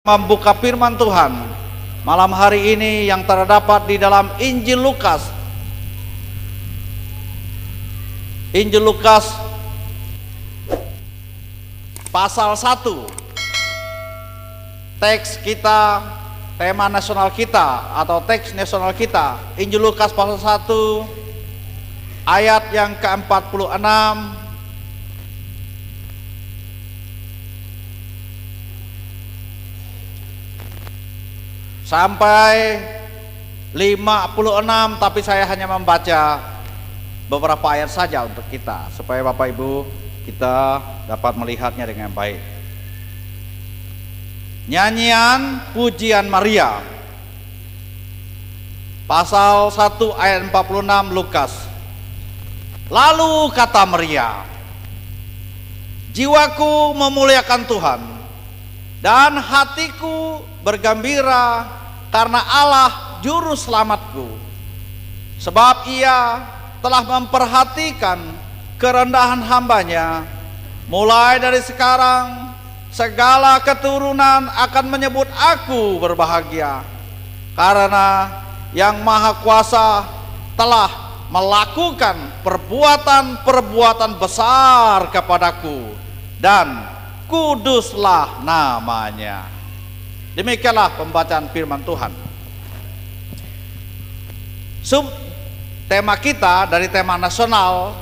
Membuka firman Tuhan malam hari ini yang terdapat di dalam Injil Lukas. Injil Lukas pasal 1. Teks kita, tema nasional kita atau teks nasional kita, Injil Lukas pasal 1 ayat yang ke-46 sampai 56, tapi saya hanya membaca beberapa ayat saja untuk kita supaya Bapak Ibu kita dapat melihatnya dengan baik. Nyanyian Pujian Maria pasal 1 ayat 46 Lukas. Lalu kata Maria, jiwaku memuliakan Tuhan dan hatiku bergembira karena Allah juru selamatku, sebab ia telah memperhatikan kerendahan hambanya. Mulai dari sekarang segala keturunan akan menyebut aku berbahagia, karena yang Maha Kuasa telah melakukan perbuatan-perbuatan besar kepadaku, dan kuduslah namanya. Demikianlah pembacaan firman Tuhan. Sub tema kita dari tema nasional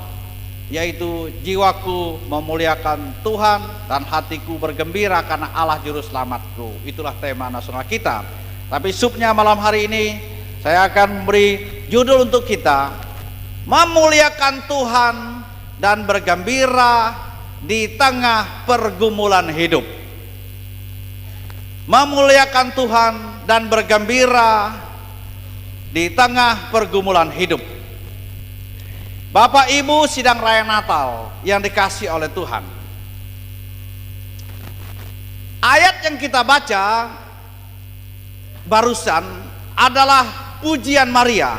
yaitu jiwaku memuliakan Tuhan dan hatiku bergembira karena Allah juru selamatku. Itulah tema nasional kita. Tapi subnya malam hari ini saya akan memberi judul untuk kita, memuliakan Tuhan dan bergembira di tengah pergumulan hidup. Memuliakan Tuhan dan bergembira di tengah pergumulan hidup. Bapak Ibu sidang raya Natal yang dikasihi oleh Tuhan, ayat yang kita baca barusan adalah pujian Maria,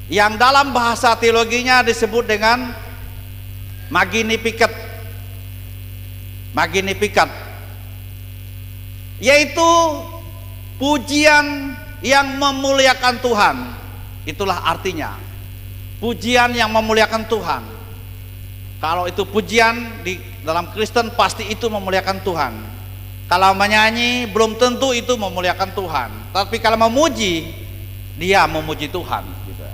yang dalam bahasa teologinya disebut dengan Magnificat, yaitu pujian yang memuliakan Tuhan. Itulah artinya, pujian yang memuliakan Tuhan. Kalau itu pujian di dalam Kristen pasti itu memuliakan Tuhan. Kalau menyanyi belum tentu itu memuliakan Tuhan, tapi kalau memuji, dia memuji Tuhan gitu.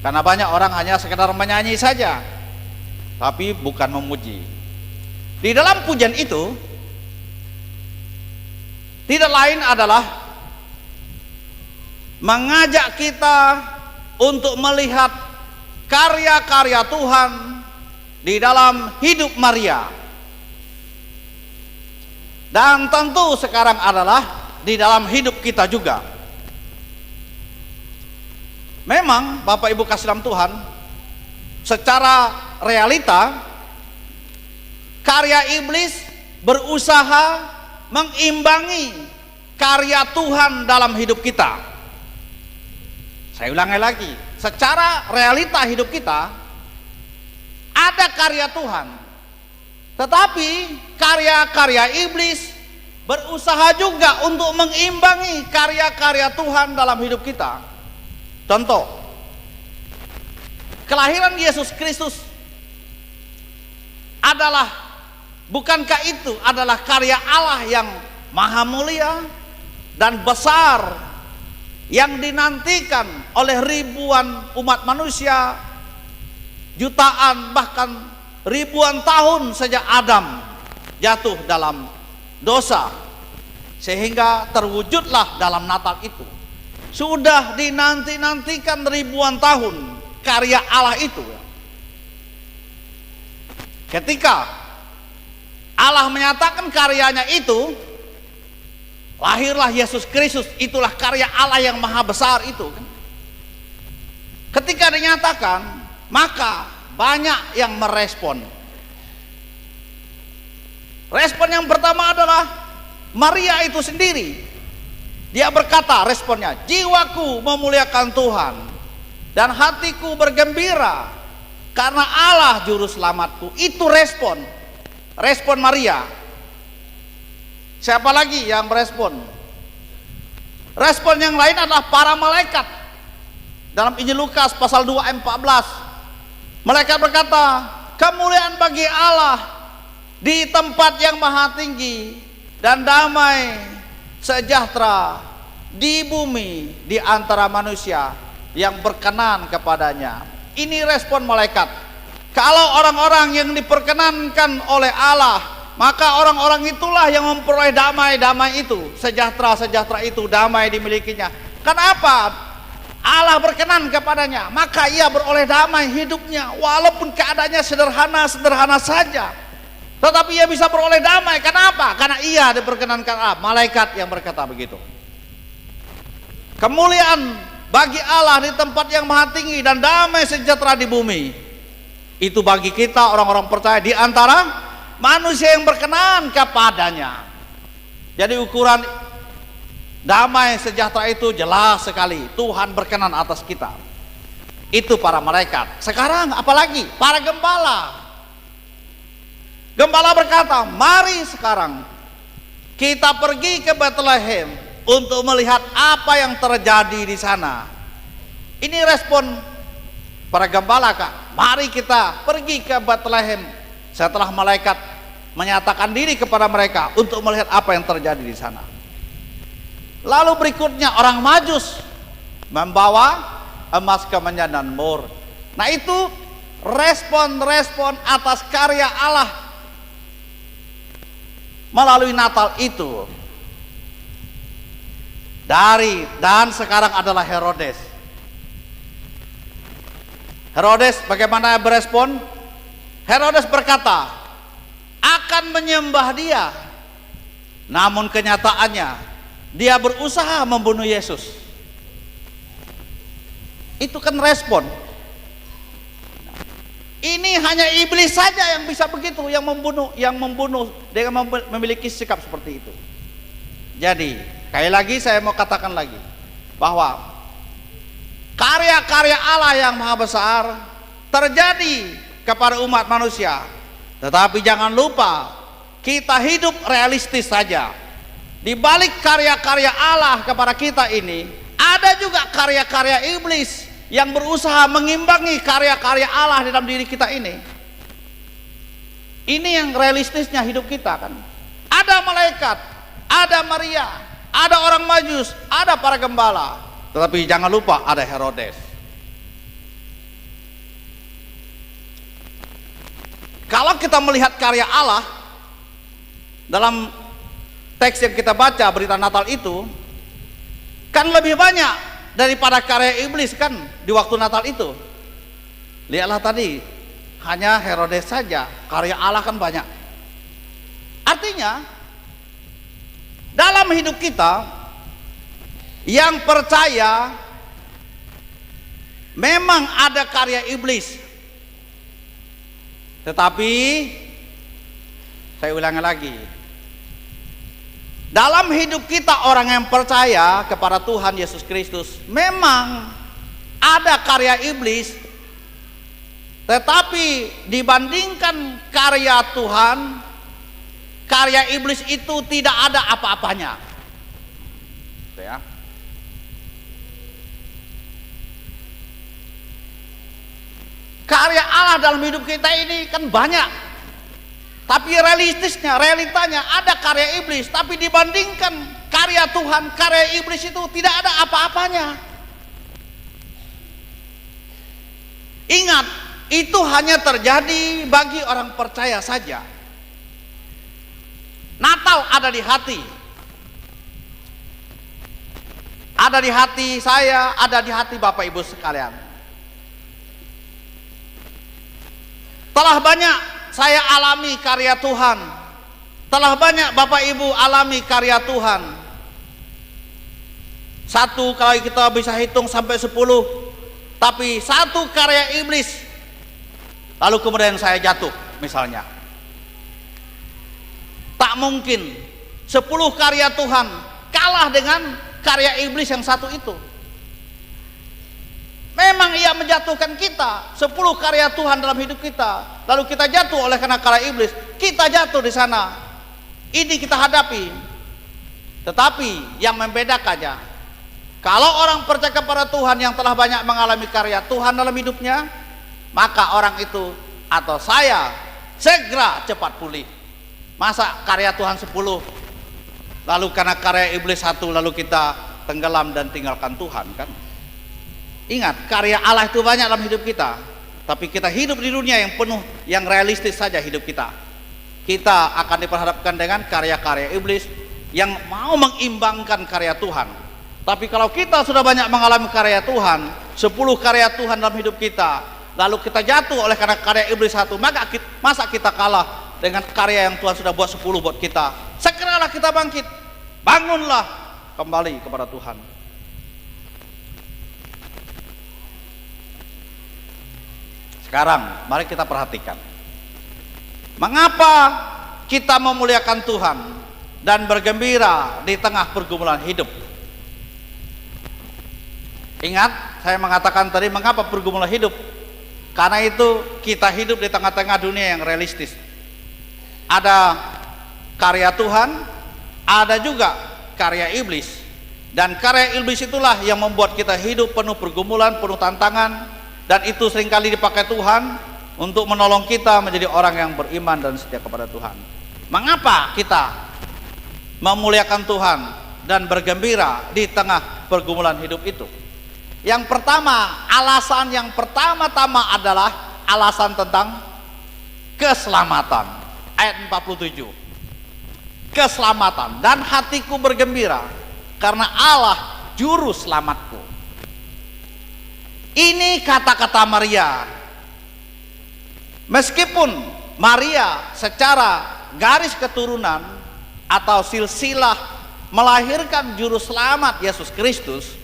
Karena banyak orang hanya sekedar menyanyi saja, tapi bukan memuji. Di dalam pujian itu tidak lain adalah mengajak kita untuk melihat karya-karya Tuhan di dalam hidup Maria. Dan tentu sekarang adalah di dalam hidup kita juga. Memang Bapak Ibu kasih dalam Tuhan, secara realita karya iblis berusaha mengimbangi karya Tuhan dalam hidup kita. Saya ulangi lagi, secara realita hidup kita ada karya Tuhan, tetapi karya-karya iblis berusaha juga untuk mengimbangi karya-karya Tuhan dalam hidup kita. Contoh, kelahiran Yesus Kristus adalah, bukankah itu adalah karya Allah yang maha mulia dan besar, yang dinantikan oleh ribuan umat manusia, jutaan bahkan ribuan tahun sejak Adam jatuh dalam dosa, sehingga terwujudlah dalam Natal itu. Sudah dinanti-nantikan ribuan tahun karya Allah itu. Ketika Allah menyatakan karyanya itu, lahirlah Yesus Kristus. Itulah karya Allah yang maha besar itu. Ketika dinyatakan, maka banyak yang merespon. Respon yang pertama adalah Maria itu sendiri. Dia berkata, responnya, jiwaku memuliakan Tuhan dan hatiku bergembira karena Allah juru selamatku. Itu respon Maria. Siapa lagi yang merespon? Respon yang lain adalah para malaikat. Dalam Injil Lukas pasal 2 ayat 14, malaikat berkata, kemuliaan bagi Allah di tempat yang maha tinggi, dan damai sejahtera di bumi di antara manusia yang berkenan kepadanya. Ini respon malaikat. Kalau orang-orang yang diperkenankan oleh Allah, maka orang-orang itulah yang memperoleh damai itu, sejahtera itu, damai dimilikinya. Kenapa? Allah berkenan kepadanya, maka ia beroleh damai hidupnya, walaupun keadaannya sederhana saja, tetapi ia bisa beroleh damai. Kenapa? Karena ia diperkenankan Allah. Malaikat yang berkata begitu. Kemuliaan bagi Allah di tempat yang maha tinggi, dan damai sejahtera di bumi. Itu bagi kita orang-orang percaya di antara manusia yang berkenan kepadanya. Jadi ukuran damai sejahtera itu jelas sekali, Tuhan berkenan atas kita. Itu para malaikat. Sekarang apalagi para gembala. Gembala berkata, mari sekarang kita pergi ke Bethlehem untuk melihat apa yang terjadi di sana. Ini respon para gembala, Kak. Mari kita pergi ke Bethlehem setelah malaikat menyatakan diri kepada mereka untuk melihat apa yang terjadi di sana. Lalu berikutnya orang Majus membawa emas, kemenyan, dan mur. Nah, itu respon atas karya Allah melalui Natal itu. Dan sekarang adalah Herodes. Herodes bagaimana berespon? Herodes berkata akan menyembah dia, namun kenyataannya dia berusaha membunuh Yesus. Itu kan respon. Ini hanya iblis saja yang bisa begitu, yang membunuh dengan memiliki sikap seperti itu. Jadi sekali lagi saya mau katakan lagi bahwa karya-karya Allah yang maha besar terjadi kepada umat manusia, tetapi jangan lupa kita hidup realistis saja. Di balik karya-karya Allah kepada kita ini ada juga karya-karya iblis yang berusaha mengimbangi karya-karya Allah dalam diri kita ini. Ini yang realistisnya hidup kita kan. Ada malaikat, ada Maria, ada orang Majus, ada para gembala, tetapi jangan lupa ada Herodes. Kalau kita melihat karya Allah dalam teks yang kita baca berita Natal itu, kan lebih banyak daripada karya iblis kan di waktu Natal itu. Lihatlah tadi, hanya Herodes saja, karya Allah kan banyak. Artinya dalam hidup kita yang percaya memang ada karya iblis, tetapi saya ulangi lagi, dalam hidup kita orang yang percaya kepada Tuhan Yesus Kristus memang ada karya iblis, tetapi dibandingkan karya Tuhan, karya iblis itu tidak ada apa-apanya. Ya. Karya Allah dalam hidup kita ini kan banyak, tapi realitanya ada karya iblis, tapi dibandingkan karya Tuhan, karya iblis itu tidak ada apa-apanya. Ingat, itu hanya terjadi bagi orang percaya saja. Natal ada di hati, ada di hati saya, ada di hati Bapak Ibu sekalian. Telah banyak saya alami karya Tuhan, telah banyak Bapak Ibu alami karya Tuhan. Satu, kalau kita bisa hitung sampai 10, tapi satu karya iblis, lalu kemudian saya jatuh misalnya. Tak mungkin 10 karya Tuhan kalah dengan karya iblis yang satu itu. Memang ia menjatuhkan kita, 10 karya Tuhan dalam hidup kita, lalu kita jatuh oleh karena karya iblis, kita jatuh di sana. Ini kita hadapi. Tetapi yang membedakannya, kalau orang percaya kepada Tuhan yang telah banyak mengalami karya Tuhan dalam hidupnya, maka orang itu atau saya segera cepat pulih. Masa karya Tuhan 10, lalu karena karya iblis 1, lalu kita tenggelam dan tinggalkan Tuhan, kan? Ingat, karya Allah itu banyak dalam hidup kita, tapi kita hidup di dunia yang penuh, yang realistis saja hidup kita. Kita akan diperhadapkan dengan karya-karya iblis yang mau mengimbangkan karya Tuhan. Tapi kalau kita sudah banyak mengalami karya Tuhan, 10 karya Tuhan dalam hidup kita, lalu kita jatuh oleh karena karya iblis 1, masa kita kalah dengan karya yang Tuhan sudah buat 10 buat kita? Segeralah kita bangkit, bangunlah kembali kepada Tuhan. Sekarang mari kita perhatikan, mengapa kita memuliakan Tuhan dan bergembira di tengah pergumulan hidup. Ingat, saya mengatakan tadi mengapa pergumulan hidup? Karena itu kita hidup di tengah-tengah dunia yang realistis. Ada karya Tuhan, ada juga karya iblis. Dan karya iblis itulah yang membuat kita hidup penuh pergumulan, penuh tantangan. Dan itu seringkali dipakai Tuhan untuk menolong kita menjadi orang yang beriman dan setia kepada Tuhan. Mengapa kita memuliakan Tuhan dan bergembira di tengah pergumulan hidup itu? Yang pertama, alasan yang pertama-tama adalah alasan tentang keselamatan. Ayat 47. Keselamatan, dan hatiku bergembira karena Allah juru selamatku. Ini kata-kata Maria. Meskipun Maria secara garis keturunan atau silsilah melahirkan juru selamat Yesus Kristus,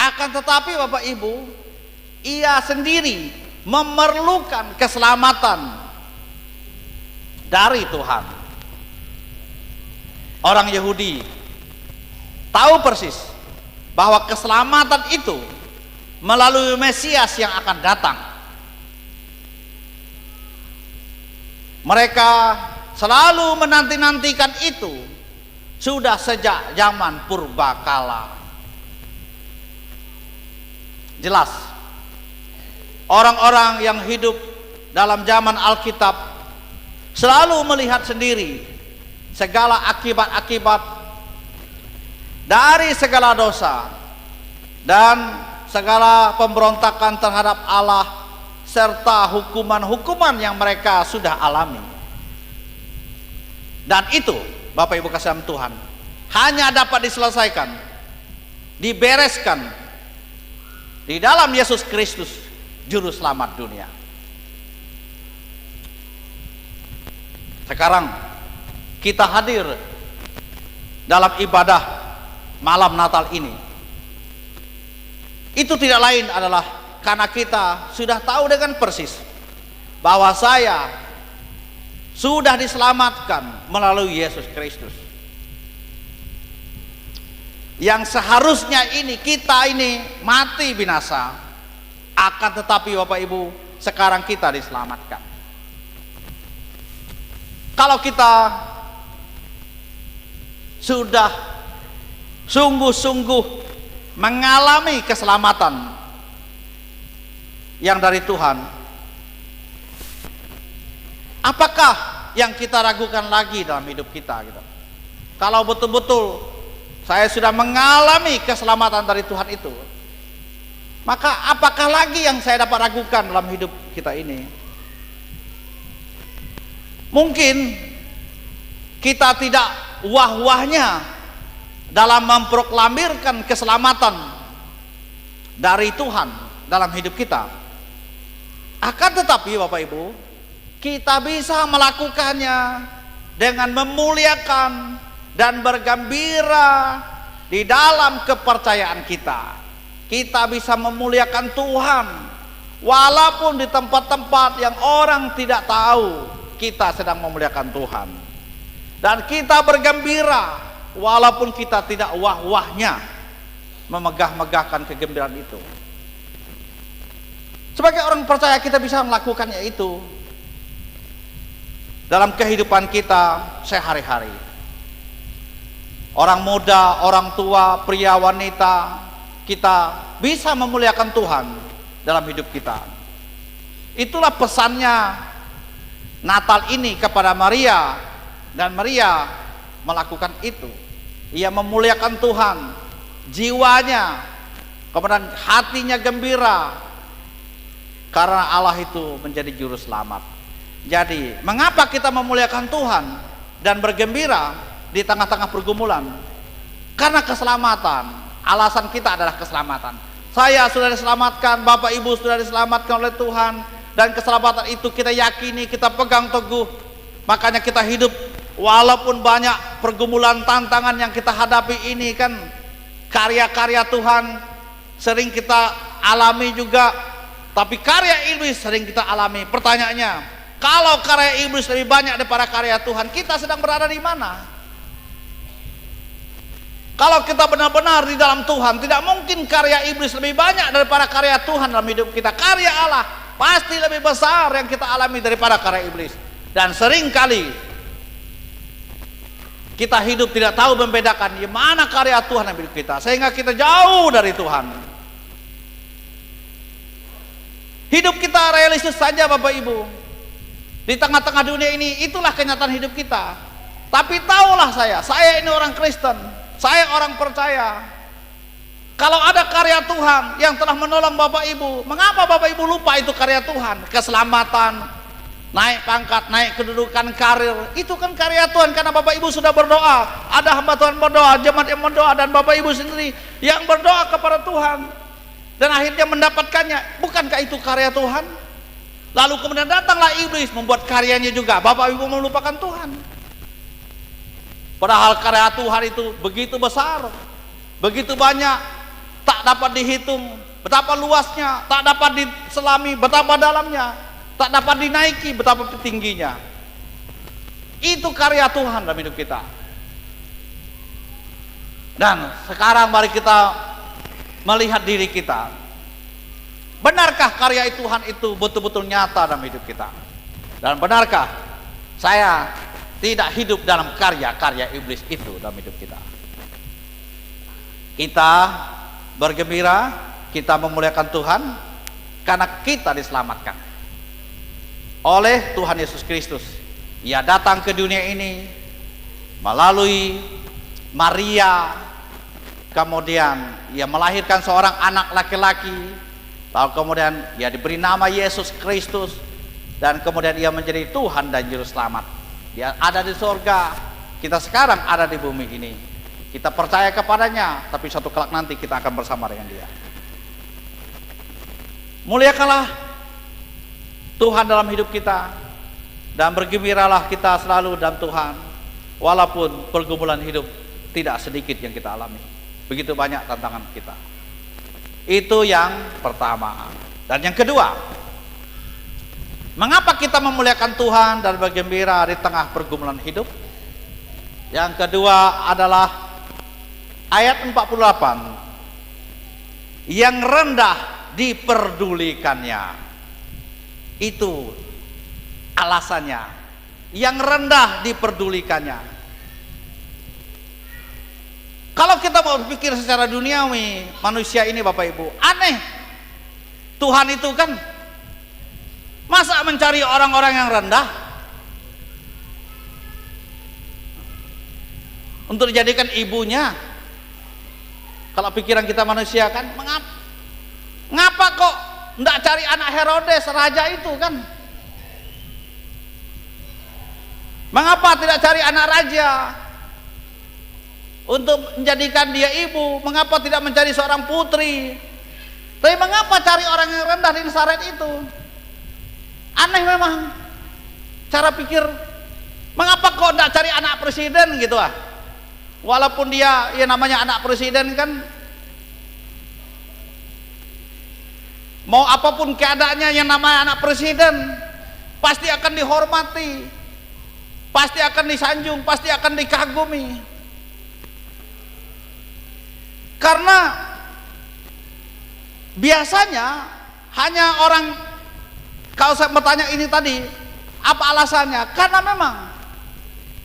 akan tetapi Bapak Ibu, ia sendiri memerlukan keselamatan dari Tuhan. Orang Yahudi tahu persis bahwa keselamatan itu melalui Mesias yang akan datang. Mereka selalu menanti-nantikan itu sudah sejak zaman purbakala. Jelas, orang-orang yang hidup dalam zaman Alkitab selalu melihat sendiri segala akibat-akibat dari segala dosa dan segala pemberontakan terhadap Allah serta hukuman-hukuman yang mereka sudah alami. Dan itu, Bapak Ibu kasihan Tuhan, hanya dapat diselesaikan, dibereskan di dalam Yesus Kristus, juru selamat dunia. Sekarang kita hadir dalam ibadah malam Natal ini. Itu tidak lain adalah karena kita sudah tahu dengan persis bahwa saya sudah diselamatkan melalui Yesus Kristus. Yang seharusnya kita ini mati binasa, akan tetapi Bapak Ibu, sekarang kita diselamatkan. Kalau kita sudah sungguh-sungguh mengalami keselamatan yang dari Tuhan, apakah yang kita ragukan lagi dalam hidup kita gitu? Kalau betul-betul saya sudah mengalami keselamatan dari Tuhan itu, maka apakah lagi yang saya dapat ragukan dalam hidup kita ini? Mungkin kita tidak wah-wahnya dalam memproklamirkan keselamatan dari Tuhan dalam hidup kita. Akan tetapi Bapak Ibu, kita bisa melakukannya dengan memuliakan dan bergembira di dalam kepercayaan kita. Kita bisa memuliakan Tuhan walaupun di tempat-tempat yang orang tidak tahu kita sedang memuliakan Tuhan. Dan kita bergembira walaupun kita tidak wah-wahnya memegah-megahkan kegembiraan itu. Sebagai orang percaya kita bisa melakukannya itu dalam kehidupan kita sehari-hari. orang muda, orang tua, pria, wanita, kita bisa memuliakan Tuhan dalam hidup kita. Itulah pesannya Natal ini kepada Maria, dan Maria melakukan itu. Ia memuliakan Tuhan, jiwanya, kemudian hatinya gembira karena Allah itu menjadi juru selamat. Jadi, mengapa kita memuliakan Tuhan dan bergembira di tengah-tengah pergumulan? Karena keselamatan. Alasan kita adalah keselamatan. Saya sudah diselamatkan, Bapak Ibu sudah diselamatkan oleh Tuhan, dan keselamatan itu kita yakini, kita pegang teguh. Makanya kita hidup walaupun banyak pergumulan, tantangan yang kita hadapi ini kan, karya-karya Tuhan sering kita alami juga, tapi karya iblis sering kita alami. Pertanyaannya, kalau karya iblis lebih banyak daripada karya Tuhan, kita sedang berada di mana? Kalau kita benar-benar di dalam Tuhan, tidak mungkin karya iblis lebih banyak daripada karya Tuhan dalam hidup kita. Karya Allah pasti lebih besar yang kita alami daripada karya iblis. Dan seringkali kita hidup tidak tahu membedakan di mana karya Tuhan dalam hidup kita, sehingga kita jauh dari Tuhan. Hidup kita realistis saja, Bapak Ibu. Di tengah-tengah dunia ini, itulah kenyataan hidup kita. Tapi tahulah saya ini orang Kristen, saya orang percaya. Kalau ada karya Tuhan yang telah menolong Bapak Ibu, mengapa Bapak Ibu lupa itu karya Tuhan? Keselamatan, naik pangkat, naik kedudukan, karir, itu kan karya Tuhan, karena Bapak Ibu sudah berdoa. Ada hamba Tuhan berdoa, jemaat yang berdoa, dan Bapak Ibu sendiri yang berdoa kepada Tuhan, dan akhirnya mendapatkannya. Bukankah itu karya Tuhan? Lalu kemudian datanglah iblis membuat karyanya juga. Bapak Ibu melupakan Tuhan. Padahal karya Tuhan itu begitu besar, begitu banyak, tak dapat dihitung betapa luasnya, tak dapat diselami betapa dalamnya, tak dapat dinaiki betapa tingginya. Itu karya Tuhan dalam hidup kita. Dan sekarang mari kita melihat diri kita. Benarkah karya Tuhan itu betul-betul nyata dalam hidup kita? Dan benarkah saya tidak hidup dalam karya-karya iblis itu dalam hidup kita? Kita bergembira, kita memuliakan Tuhan karena kita diselamatkan oleh Tuhan Yesus Kristus. Ia datang ke dunia ini melalui Maria, kemudian ia melahirkan seorang anak laki-laki, lalu kemudian ia diberi nama Yesus Kristus, dan kemudian ia menjadi Tuhan dan Juru Selamat. Dia ada di surga, kita sekarang ada di bumi ini. Kita percaya kepadanya, tapi suatu kelak nanti kita akan bersama dengan dia. Muliakanlah Tuhan dalam hidup kita, dan bergembiralah kita selalu dalam Tuhan, walaupun pergumulan hidup tidak sedikit yang kita alami. Begitu banyak tantangan kita. Itu yang pertama. Dan yang kedua, mengapa kita memuliakan Tuhan dan bergembira di tengah pergumulan hidup? Yang kedua adalah ayat 48. Yang rendah diperdulikannya. Itu alasannya. Yang rendah diperdulikannya. Kalau kita mau berpikir secara duniawi, manusia ini Bapak Ibu, aneh. Tuhan itu kan masa mencari orang-orang yang rendah untuk dijadikan ibunya? Kalau pikiran kita manusia kan, ngapa kok enggak cari anak Herodes, raja itu kan? Mengapa tidak cari anak raja untuk menjadikan dia ibu? Mengapa tidak mencari seorang putri? Tapi mengapa cari orang yang rendah di Nazaret itu? Aneh memang cara pikir. Mengapa kok tidak cari anak presiden gitu ah? Walaupun dia ya namanya anak presiden kan, mau apapun keadaannya yang namanya anak presiden pasti akan dihormati, pasti akan disanjung, pasti akan dikagumi. Karena biasanya hanya orang, kalau saya bertanya ini tadi, apa alasannya? Karena memang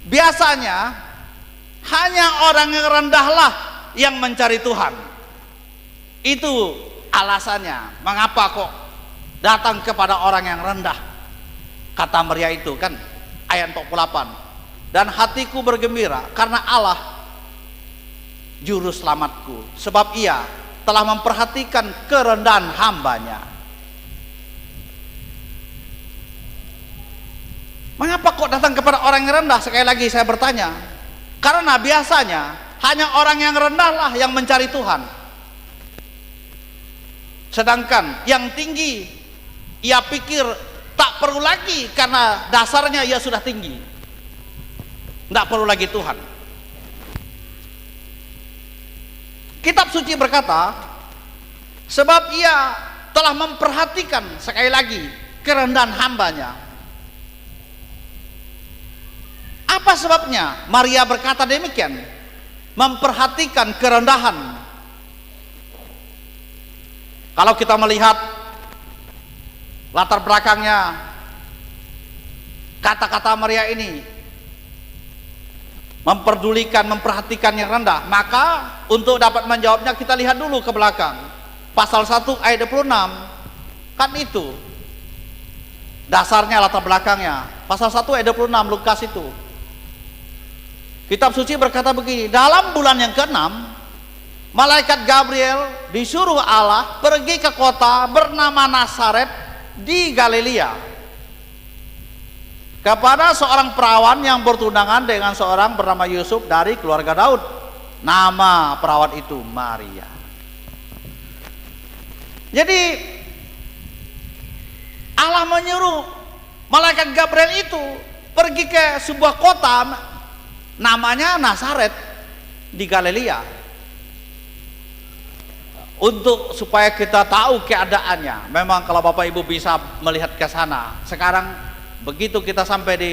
biasanya Hanya orang yang rendahlah yang mencari Tuhan. Itu alasannya mengapa kok datang kepada orang yang rendah. Kata Maria itu kan ayat 48. Dan hatiku bergembira karena Allah juru selamatku, sebab ia telah memperhatikan kerendahan hambanya. Mengapa kok datang kepada orang yang rendah? Sekali lagi saya bertanya, karena biasanya hanya orang yang rendah lah yang mencari Tuhan, sedangkan yang tinggi ia pikir tak perlu lagi karena dasarnya ia sudah tinggi, tidak perlu lagi Tuhan. Kitab suci berkata, sebab ia telah memperhatikan, sekali lagi, kerendahan hambanya. Apa sebabnya Maria berkata demikian? Memperhatikan kerendahan. Kalau kita melihat latar belakangnya kata-kata Maria ini, memperdulikan, memperhatikan yang rendah, maka untuk dapat menjawabnya kita lihat dulu ke belakang. Pasal 1 ayat 26, kan itu dasarnya, latar belakangnya. Pasal 1 ayat 26 Lukas itu. Kitab suci berkata begini, dalam bulan yang ke-6 malaikat Gabriel disuruh Allah pergi ke kota bernama Nazaret di Galilea kepada seorang perawan yang bertunangan dengan seorang bernama Yusuf dari keluarga Daud. Nama perawan itu Maria. Jadi Allah menyuruh malaikat Gabriel itu pergi ke sebuah kota namanya Nazaret di Galilea, untuk supaya kita tahu keadaannya. Memang kalau Bapak Ibu bisa melihat ke sana. Sekarang begitu kita sampai di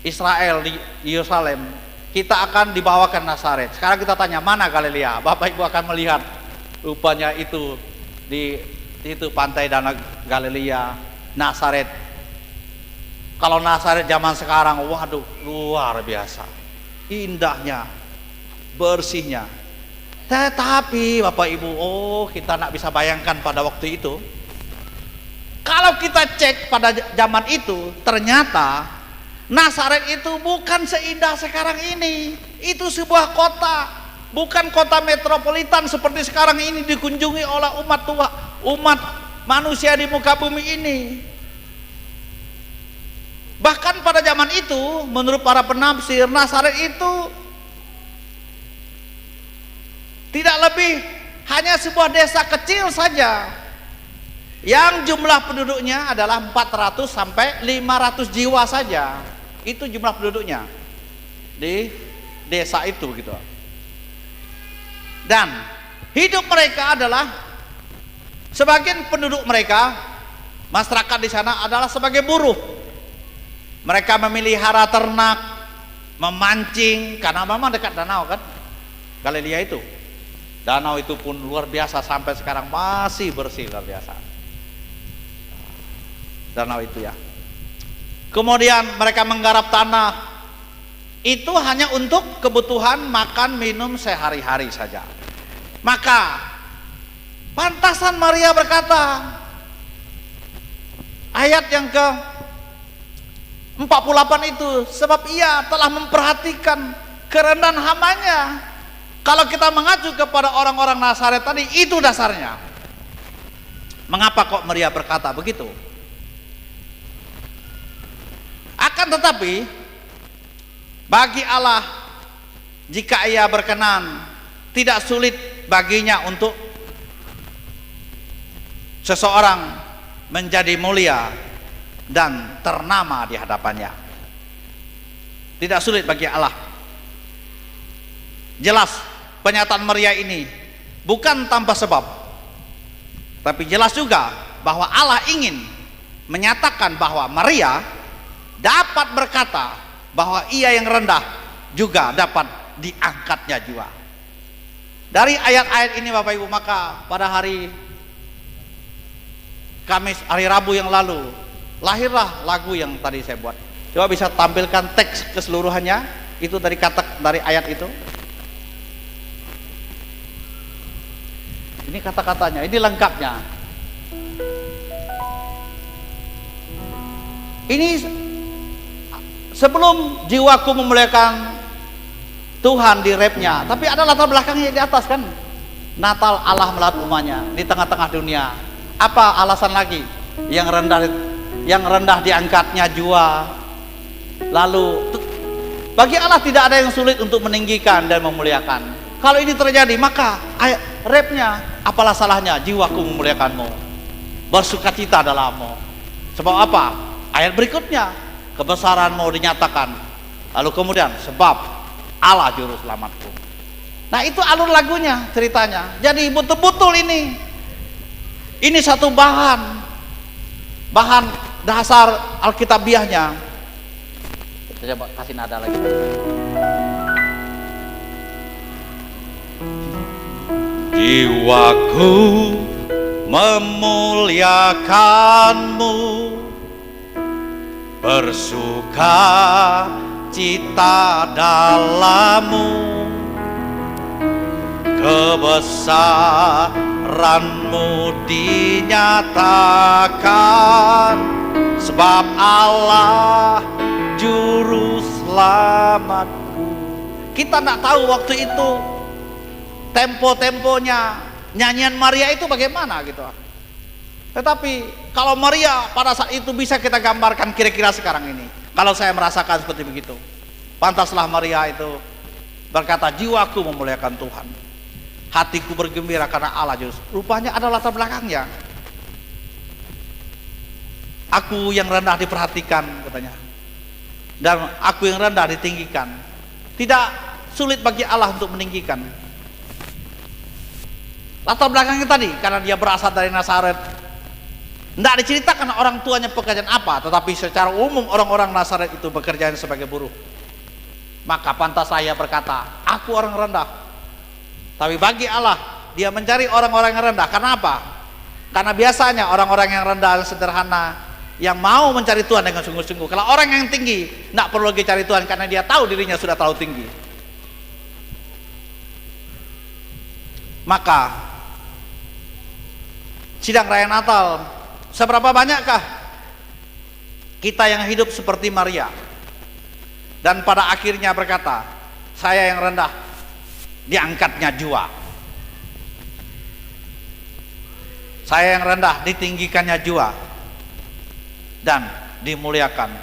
Israel, di Yerusalem, kita akan dibawa ke Nazaret. Sekarang kita tanya, mana Galilea? Bapak Ibu akan melihat rupanya itu di itu pantai Danau Galilea, Nazaret. Kalau Nazaret zaman sekarang, waduh, luar biasa indahnya, bersihnya. Tetapi Bapak Ibu, kita tidak bisa bayangkan pada waktu itu. Kalau kita cek pada zaman itu, ternyata Nazaret itu bukan seindah sekarang ini. Itu sebuah kota, bukan kota metropolitan seperti sekarang ini dikunjungi oleh umat manusia di muka bumi ini. Bahkan pada zaman itu, menurut para penafsir, Nazaret itu tidak lebih hanya sebuah desa kecil saja yang jumlah penduduknya adalah 400 sampai 500 jiwa saja. Itu jumlah penduduknya di desa itu gitu. Dan hidup mereka adalah, sebagian penduduk mereka, masyarakat di sana adalah sebagai buruh. Mereka memelihara ternak, memancing, karena memang dekat danau kan, Galilea itu. Danau itu pun luar biasa, sampai sekarang masih bersih, luar biasa danau itu ya. Kemudian mereka menggarap tanah itu hanya untuk kebutuhan makan minum sehari-hari saja. Maka pantasan Maria berkata, ayat yang ke 48 itu, sebab ia telah memperhatikan kerendahan hambanya. Kalau kita mengacu kepada orang-orang Nazaret tadi, itu dasarnya. Mengapa kok Maria berkata begitu? Akan tetapi bagi Allah, jika ia berkenan, tidak sulit baginya untuk seseorang menjadi mulia dan ternama di hadapannya. Tidak sulit bagi Allah. Jelas pernyataan Maria ini bukan tanpa sebab, tapi jelas juga bahwa Allah ingin menyatakan bahwa Maria dapat berkata bahwa ia yang rendah juga dapat diangkatnya juga. Dari ayat-ayat ini Bapak Ibu, maka pada hari Kamis, hari Rabu yang lalu, lahirlah lagu yang tadi saya buat. Coba bisa tampilkan teks keseluruhannya. itu dari ayat itu? Ini kata-katanya, ini lengkapnya. Ini sebelum jiwaku memuliakan Tuhan di refnya, tapi ada latar belakangnya di atas kan. Natal Allah melihat umatnya di tengah-tengah dunia. Apa alasan lagi? Yang rendah diangkatnya jua. Lalu bagi Allah tidak ada yang sulit untuk meninggikan dan memuliakan. Kalau ini terjadi, maka ayat refnya, apalah salahnya jiwaku memuliakanmu, bersukacita dalammu. Sebab apa? Ayat berikutnya, kebesaranmu dinyatakan. Lalu kemudian, sebab Allah juru selamatku. Nah, itu alur lagunya, ceritanya. Jadi betul-betul ini satu bahan dasar Alkitabiahnya. Kita coba kasih nada lagi. Jiwaku memuliakanmu, bersuka cita dalammu, kebesaranmu dinyatakan, sebab Allah juru selamatku. Kita tidak tahu waktu itu tempo-temponya nyanyian Maria itu bagaimana gitu. Tetapi kalau Maria pada saat itu bisa kita gambarkan kira-kira sekarang ini. Kalau saya merasakan seperti begitu, pantaslah Maria itu berkata, jiwaku memuliakan Tuhan, hatiku bergembira karena Allah juru. Rupanya ada latar belakangnya. Aku yang rendah diperhatikan katanya, dan aku yang rendah ditinggikan. Tidak sulit bagi Allah untuk meninggikan. Latar belakangnya tadi, karena dia berasal dari Nazaret. Tidak diceritakan orang tuanya pekerjaan apa, tetapi secara umum orang-orang Nazaret itu bekerja sebagai buruh. Maka pantas saya berkata, aku orang rendah. Tapi bagi Allah, dia mencari orang-orang yang rendah. Karena apa? Karena biasanya orang-orang yang rendah dan sederhana, yang mau mencari Tuhan dengan sungguh-sungguh. Kalau orang yang tinggi tidak perlu lagi cari Tuhan, karena dia tahu dirinya sudah terlalu tinggi. Maka sidang raya Natal, seberapa banyakkah kita yang hidup seperti Maria dan pada akhirnya berkata, saya yang rendah diangkatnya jua, saya yang rendah ditinggikannya jua, dan dimuliakan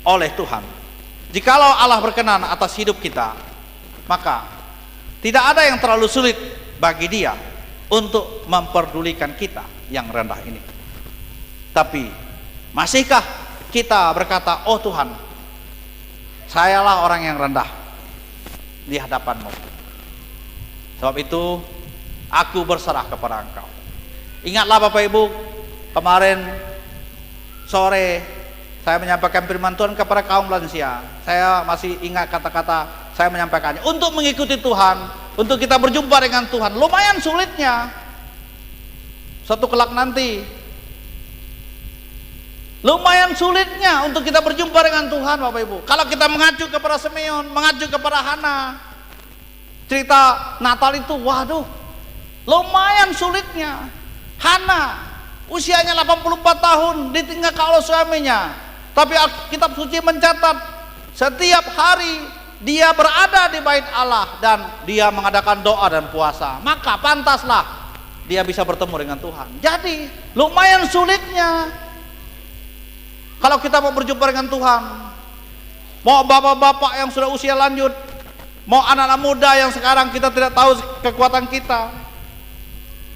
oleh Tuhan. Jikalau Allah berkenan atas hidup kita, maka tidak ada yang terlalu sulit bagi Dia untuk memperdulikan kita yang rendah ini. Tapi masihkah kita berkata, oh Tuhan, sayalah orang yang rendah di hadapan-Mu. Sebab itu aku berserah kepada Engkau. Ingatlah Bapak Ibu, kemarin sore saya menyampaikan firman Tuhan kepada kaum lansia. Saya masih ingat kata-kata saya menyampaikannya. Untuk mengikuti Tuhan, untuk kita berjumpa dengan Tuhan, lumayan sulitnya. Suatu kelak nanti, lumayan sulitnya untuk kita berjumpa dengan Tuhan, Bapak Ibu. Kalau kita mengacu kepada Simeon, mengacu kepada Hana, cerita Natal itu, waduh, lumayan sulitnya. Hana usianya 84 tahun, ditinggalkan oleh suaminya. Tapi kitab suci mencatat setiap hari dia berada di bait Allah dan dia mengadakan doa dan puasa. Maka pantaslah dia bisa bertemu dengan Tuhan. Jadi lumayan sulitnya kalau kita mau berjumpa dengan Tuhan. Mau bapak-bapak yang sudah usia lanjut, mau anak-anak muda yang sekarang kita tidak tahu kekuatan kita.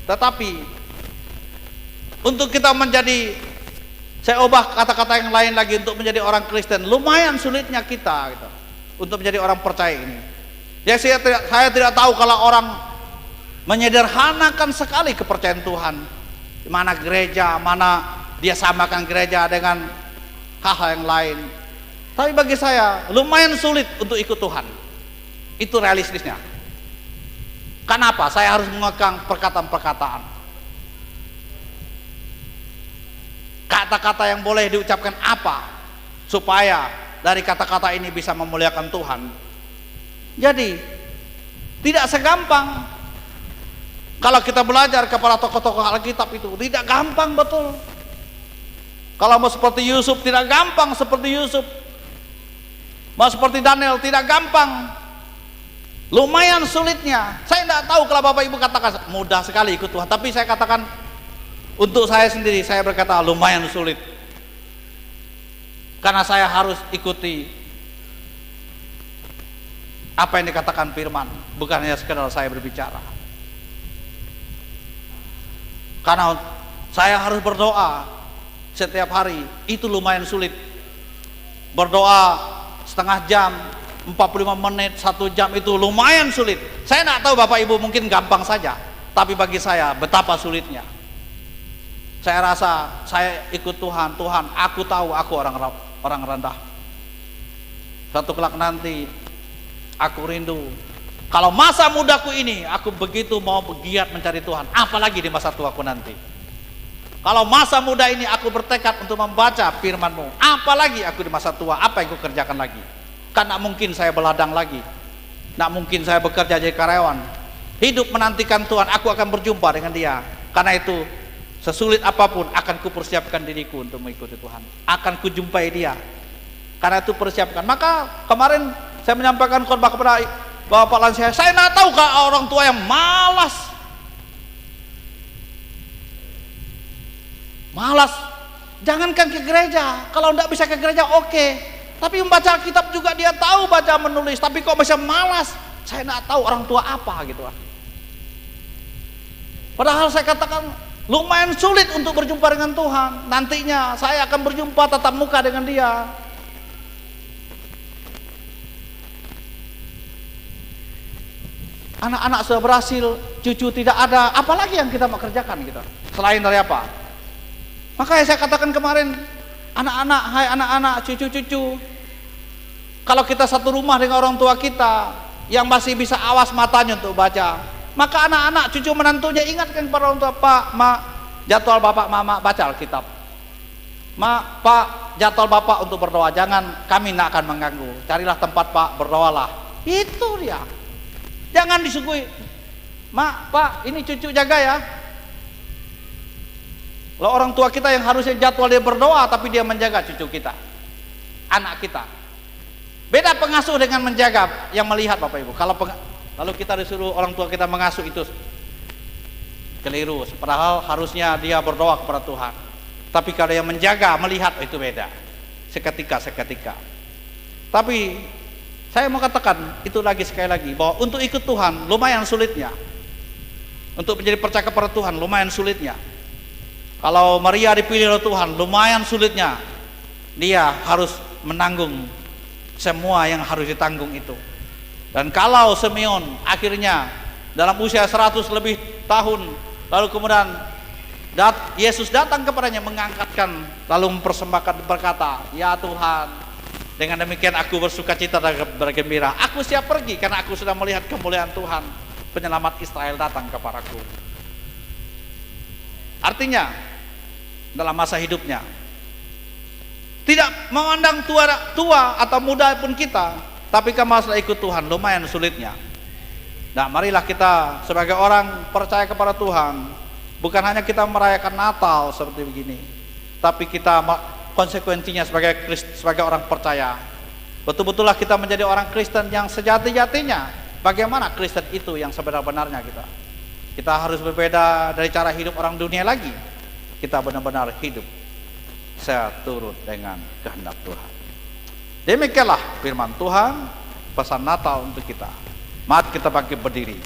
Tetapi untuk kita menjadi, saya ubah kata-kata yang lain lagi, untuk menjadi orang Kristen, lumayan sulitnya kita gitu, untuk menjadi orang percaya ini. Ya, saya tidak tahu kalau orang menyederhanakan sekali kepercayaan Tuhan, di mana gereja, mana dia samakan gereja dengan hal-hal yang lain. Tapi bagi saya lumayan sulit untuk ikut Tuhan. Itu realistisnya. Kenapa? Saya harus mengekang perkataan-perkataan. Kata-kata yang boleh diucapkan apa supaya dari kata-kata ini bisa memuliakan Tuhan. Jadi tidak segampang kalau kita belajar kepada tokoh-tokoh Alkitab itu, tidak gampang betul. Kalau mau seperti Yusuf tidak gampang seperti Yusuf. Mau seperti Daniel tidak gampang. Lumayan sulitnya. Saya tidak tahu kalau Bapak Ibu katakan mudah sekali ikut Tuhan, tapi saya katakan untuk saya sendiri, saya berkata lumayan sulit. Karena saya harus ikuti apa yang dikatakan firman, bukan hanya sekedar saya berbicara. Karena saya harus berdoa setiap hari, itu lumayan sulit. Berdoa setengah jam, 45 menit, 1 jam itu lumayan sulit. Saya tidak tahu Bapak Ibu mungkin gampang saja, tapi bagi saya betapa sulitnya. Saya rasa saya ikut Tuhan, Tuhan aku tahu aku orang rendah. Satu kelak nanti aku rindu, kalau masa mudaku ini aku begitu mau bergiat mencari Tuhan, apalagi di masa tuaku nanti. Kalau masa muda ini aku bertekad untuk membaca firman-Mu, apalagi aku di masa tua, apa yang aku kerjakan lagi? Kan tak mungkin saya beladang lagi, tak mungkin saya bekerja jadi karyawan. Hidup menantikan Tuhan, aku akan berjumpa dengan Dia. Karena itu sesulit apapun akan kupersiapkan diriku untuk mengikuti Tuhan, akan kujumpai Dia. Karena itu persiapkan. Maka kemarin saya menyampaikan khotbah kepada Bapak lansia, saya tidak tahu kalau orang tua yang malas, jangankan ke gereja, kalau tidak bisa ke gereja oke, tapi membaca kitab juga dia tahu baca menulis, tapi kok bisa malas. Saya tidak tahu orang tua apa gitu. Padahal saya katakan lumayan sulit untuk berjumpa dengan Tuhan. Nantinya saya akan berjumpa tatap muka dengan Dia. Anak-anak sudah berhasil, cucu tidak ada, apalagi yang kita mau kerjakan kita selain dari apa? Makanya saya katakan kemarin, anak-anak, hai anak-anak, cucu-cucu, kalau kita satu rumah dengan orang tua kita yang masih bisa awas matanya untuk baca, maka anak-anak, cucu menantunya ingatkan kepada orang tua, Pak, Ma, jadwal Bapak, Mama baca Alkitab. Ma, Pak, jadwal Bapak untuk berdoa, jangan, kami tidak akan mengganggu. Carilah tempat Pak, berdoalah. Itu dia. Jangan disuguhi, Ma, Pak, ini cucu jaga ya. Loh, orang tua kita yang harusnya jadwal dia berdoa, tapi dia menjaga cucu kita, anak kita. Beda pengasuh dengan menjaga, yang melihat Bapak Ibu. Kalau kita disuruh orang tua kita mengasuh, itu keliru. Padahal harusnya dia berdoa kepada Tuhan. Tapi kalau yang menjaga, melihat, itu beda. Seketika. Tapi saya mau katakan itu lagi sekali lagi, bahwa untuk ikut Tuhan lumayan sulitnya. Untuk menjadi percaya kepada Tuhan lumayan sulitnya. Kalau Maria dipilih oleh Tuhan, lumayan sulitnya. Dia harus menanggung semua yang harus ditanggung itu. Dan kalau Simeon akhirnya dalam usia 100 lebih tahun, lalu kemudian Yesus datang kepadanya, mengangkatkan, lalu mempersembahkan, berkata, ya Tuhan, dengan demikian aku bersuka cita dan bergembira. Aku siap pergi karena aku sudah melihat kemuliaan Tuhan, penyelamat Israel datang kepadaku. Artinya dalam masa hidupnya tidak memandang tua atau muda pun kita, tapi kalau masalah ikut Tuhan lumayan sulitnya. Nah, marilah kita sebagai orang percaya kepada Tuhan, bukan hanya kita merayakan Natal seperti begini, tapi kita konsekuensinya sebagai orang percaya, betul-betullah kita menjadi orang Kristen yang sejati-jatinya. Bagaimana Kristen itu yang sebenar-benarnya kita harus berbeda dari cara hidup orang dunia lagi. Kita benar-benar hidup seturut dengan kehendak Tuhan. Demikianlah firman Tuhan, pesan Natal untuk kita. Mari kita bangkit berdiri.